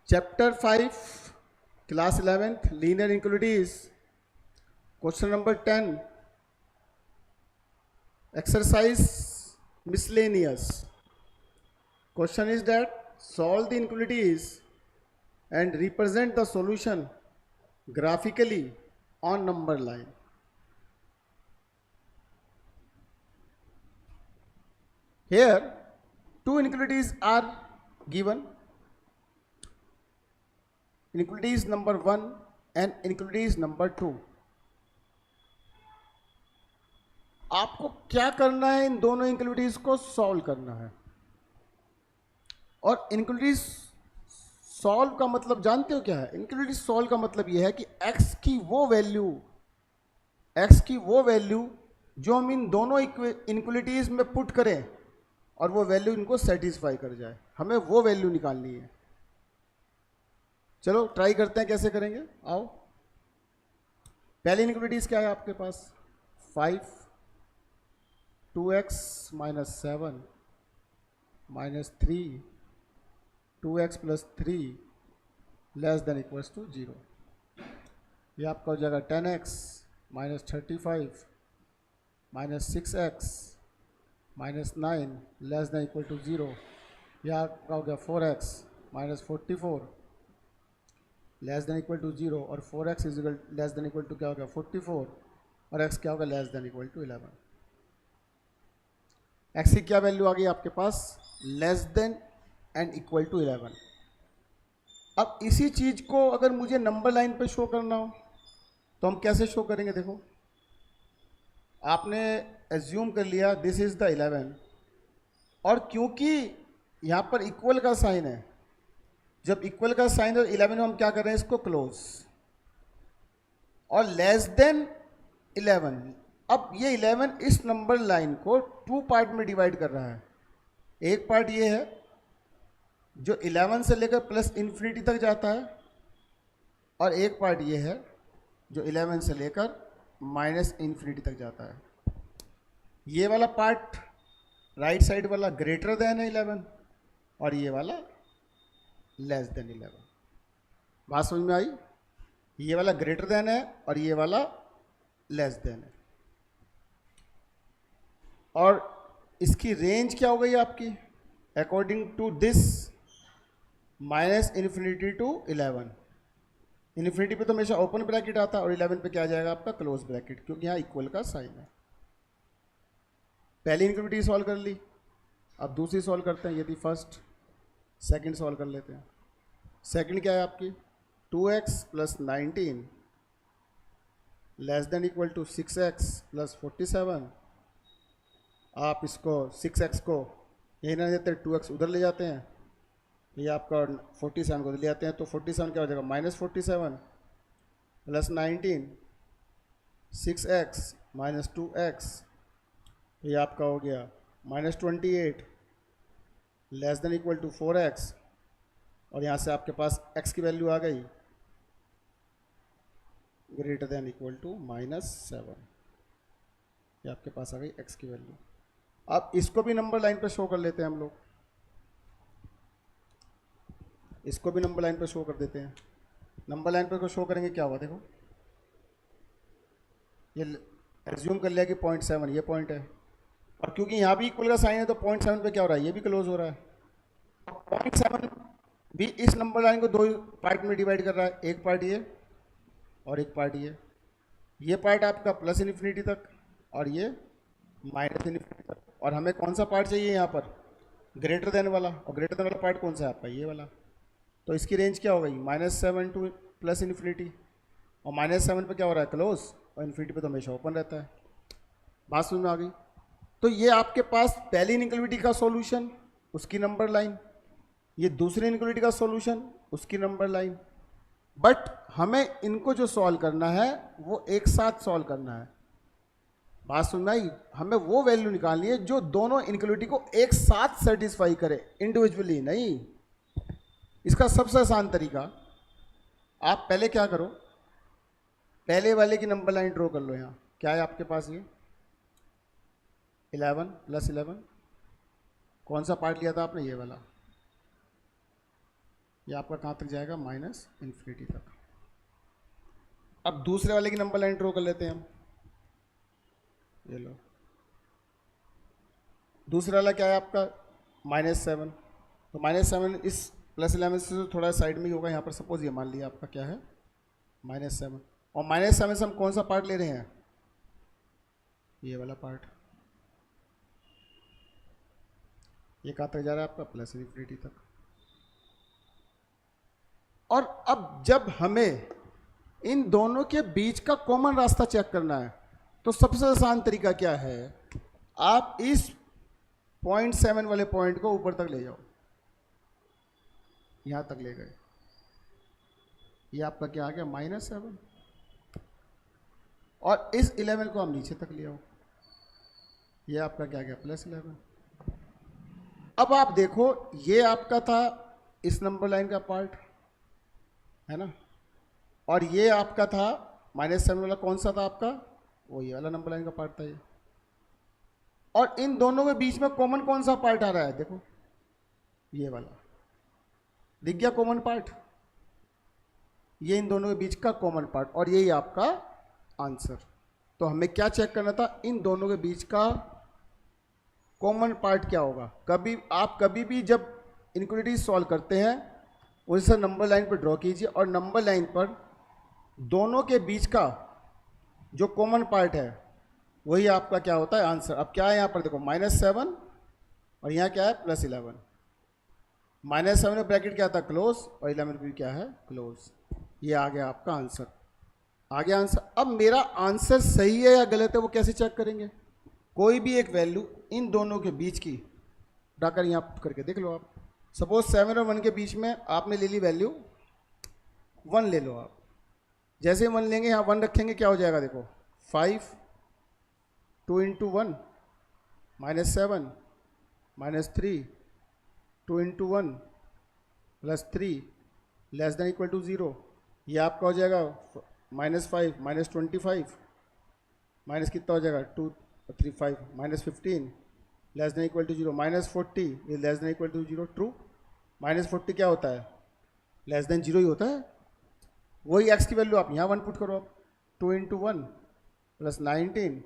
Chapter 5, Class 11th, Linear Inequalities. Question number 10. Exercise miscellaneous. Question is that solve the inequalities and represent the solution graphically on number line. Here, two inequalities are given. Inequalities number 1 and inequalities number 2. आपको क्या करना है, इन दोनों inequalities को solve करना है। और inequalities solve का मतलब जानते हो क्या है? इनइक्वालिटीज सॉल्व का मतलब यह है कि x की वो वैल्यू जो हम इन दोनों इनइक्वालिटीज में पुट करें और वो वैल्यू इनको सेटिस्फाई कर जाए, हमें वो वैल्यू निकालनी है। चलो ट्राई करते हैं कैसे करेंगे। आओ, पहली इनइक्वालिटीज क्या है आपके पास? 5 2x minus 7 minus 3 2x plus 3 less than equals to 0। ये आपका हो जाएगा 10x minus 35 minus 6x minus 9 less than equal to 0। ये आपका हो गया 4x minus 44 less than equal to 0 और 4x is equal less than equal to क्या होगा 44 और x क्या होगा less than equal to 11। x की क्या वैल्यू आ गई आपके पास? Less than and equal to 11। अब इसी चीज को अगर मुझे नंबर लाइन पे शो करना हो तो हम कैसे शो करेंगे? देखो, आपने एज्यूम कर लिया दिस इज द 11 और क्योंकि यहां पर इक्वल का साइन है, जब इक्वल का साइन है 11 में हम क्या कर रहे हैं? इसको क्लोज और लेस देन 11। अब ये 11 इस नंबर लाइन को 2 पार्ट में डिवाइड कर रहा है। एक पार्ट ये है जो 11 से लेकर प्लस इन्फिनिटी तक जाता है और एक पार्ट ये है जो 11 से लेकर माइनस इन्फिनिटी तक जाता है। ये वाला पार्ट राइट साइड वाला ग्रेटर देन है 11 और ये वाला लेस देन 11। बात समझ में आई? ये वाला ग्रेटर देन है और ये वाला लेस देन है। और इसकी रेंज क्या हो गई आपकी? According to this minus infinity to 11। Infinity पे तो हमेशा ओपन ब्रैकेट आता है और 11 पे क्या आ जाएगा आपका? क्लोज ब्रैकेट, क्योंकि यहाँ इक्वल का साइन है। पहली इनइक्वालिटी सॉल्व कर ली, अब दूसरी सॉल्व करते हैं। यदि फर्स्ट सेकंड सॉल्व कर लेते हैं। सेकंड क्या है आपकी? 2x plus 19 less than equal to 6x plus 47। आप इसको 6x को यही ना देते, 2x उधर ले जाते हैं, ये आपका 47 को उधर ले जाते हैं, तो 47 क्या हो जाएगा? Minus 47 plus 19 6x minus 2x, ये आपका हो गया minus 28 less than equal to 4x और यहाँ से आपके पास x की वैल्यू आ गई ग्रेटर देन इक्वल टू -7। ये आपके पास आ गई x की वैल्यू। अब इसको भी नंबर लाइन पे शो कर लेते हैं हम लोग, इसको भी नंबर लाइन पे शो कर देते हैं। नंबर लाइन पे को शो करेंगे क्या होगा? देखो, ये एज्यूम कर लिया कि 0.7 ये पॉइंट है और क्योंकि यहाँ भी इक्वल का साइन है तो 0.7 पे क्या हो रहा है? ये भी क्लोज हो रहा है। 0.7 भी इस नंबर लाइन को 2 पार्ट में डिवाइड कर रहा है, एक पार्ट ये और एक पार्ट ये। ये पार्ट आपका प्लस इन्फिनिटी तक और ये माइनस इन्फिनिटी तक। और हमें कौन सा पार्ट चाहिए यहाँ पर? ग्रेटर देन वाला। और ग्रेटर देन वाला पार्ट कौन सा है आपका? ये वाला। तो इसकी रेंज क्या हो गई? -7 टू प्लस इन्फिनिटी और -7 पे क्या हो रहा है? क्लोज, और इन्फिनिटी पे तो हमेशा ओपन रहता है। बात समझ में आ गई? तो ये आपके पास पहली इनइक्वालिटी का सॉल्यूशन, उसकी नंबर लाइन, ये दूसरी इनइक्वालिटी का सॉल्यूशन, उसकी नंबर लाइन। बट हमें इनको जो सॉल्व करना है वो एक साथ सॉल्व करना है। बात सुनना ही, हमें वो वैल्यू निकालनी है जो दोनों इनइक्वालिटी को एक साथ सेटिस्फाई करे, इंडिविजुअली नहीं। इसका सबसे आसान तरीका, आप पहले क्या करो, पहले वाले की नंबर लाइन ड्रॉ कर लो। यहाँ क्या है आपके पास? ये 11 प्लस 11, कौन सा पार्ट लिया था आपने? ये वाला। ये आपका कहाँ तक जाएगा, माइनस इन्फिनिटी तक। अब दूसरे वाले की नंबर लाइन ड्रॉ कर लेते हैं हम। ये लो, दूसरा वाला क्या है आपका, -7। तो -7 इस +11 से थोड़ा साइड में ही होगा। यहाँ पर सपोज ये मान लिया आपका क्या है, -7। और -7 से हम कौन सा पार्ट ले रहे हैं, ये वाला पार्ट। ये कहाँ तक जा रहा है आपका, प्लस इन्फिनिटी तक। और अब जब हमें इन दोनों के बीच का कॉमन रास्ता चेक करना है तो सबसे आसान तरीका क्या है, आप इस 0.7 वाले पॉइंट को ऊपर तक ले जाओ, यहां तक ले गए, ये आपका क्या आ गया, -7। और इस 11 को हम नीचे तक ले आओ, ये आपका क्या गया, +11। अब आप देखो, ये आपका था इस नंबर लाइन का पार्ट है ना, और ये आपका था -7 वाला, कौन सा था आपका, वो ये वाला नंबर लाइन का पार्ट था ये। और इन दोनों के बीच में कॉमन कौन सा पार्ट आ रहा है, देखो ये वाला दिख गया कॉमन पार्ट, ये इन दोनों के बीच का कॉमन पार्ट, और यही आपका आंसर। तो हमें क्या चेक करना था, इन दोनों के बीच का कॉमन पार्ट क्या होगा। कभी भी जब इनक्वालिटी सॉल्व करते हैं उसे नंबर लाइन पर ड्रॉ कीजिए, और नंबर लाइन पर दोनों के बीच का जो कॉमन पार्ट है वही आपका क्या होता है, आंसर। अब क्या है यहाँ पर देखो, -7 और यहाँ क्या है, +11। -7 में ब्रैकेट क्या था, क्लोज, और 11 भी क्या है, क्लोज। ये आ गया आपका आंसर, आ गया आंसर। अब मेरा आंसर सही है या गलत है वो कैसे चेक करेंगे, कोई भी एक वैल्यू इन दोनों के बीच की डाकर यहाँ करके देख लो आप। सपोज 7 और 1 के बीच में आपने ले ली वैल्यू 1, ले लो आप। जैसे 1 लेंगे यहाँ 1 रखेंगे, क्या हो जाएगा देखो, 5, 2 × 1 -7 -3, 2 × 1 +3 <= 0। ये आपका हो जाएगा -5 -25 माइनस कितना हो जाएगा, 2 3 5 -15 <= 0, -40 <= 0। ट्रू, -40 क्या होता है, <0 ही होता है। वही x की वैल्यू आप यहाँ 1 पुट करो, आप 2 × 1 +19,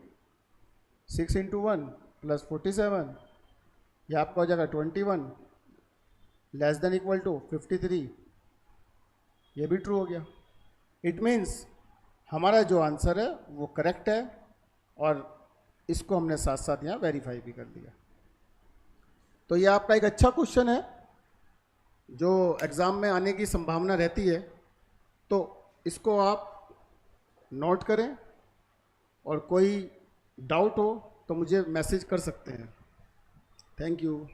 6 × 1 +47, ये आपका हो जाएगा 21 <= 53। ये भी ट्रू हो गया। इट मीन्स हमारा जो आंसर है वो करेक्ट है, और इसको हमने साथ साथ यहाँ वेरीफाई भी कर दिया। तो ये आपका एक अच्छा क्वेश्चन है जो एग्ज़ाम में आने की संभावना रहती है, तो इसको आप नोट करें, और कोई डाउट हो तो मुझे मैसेज कर सकते हैं। Thank you.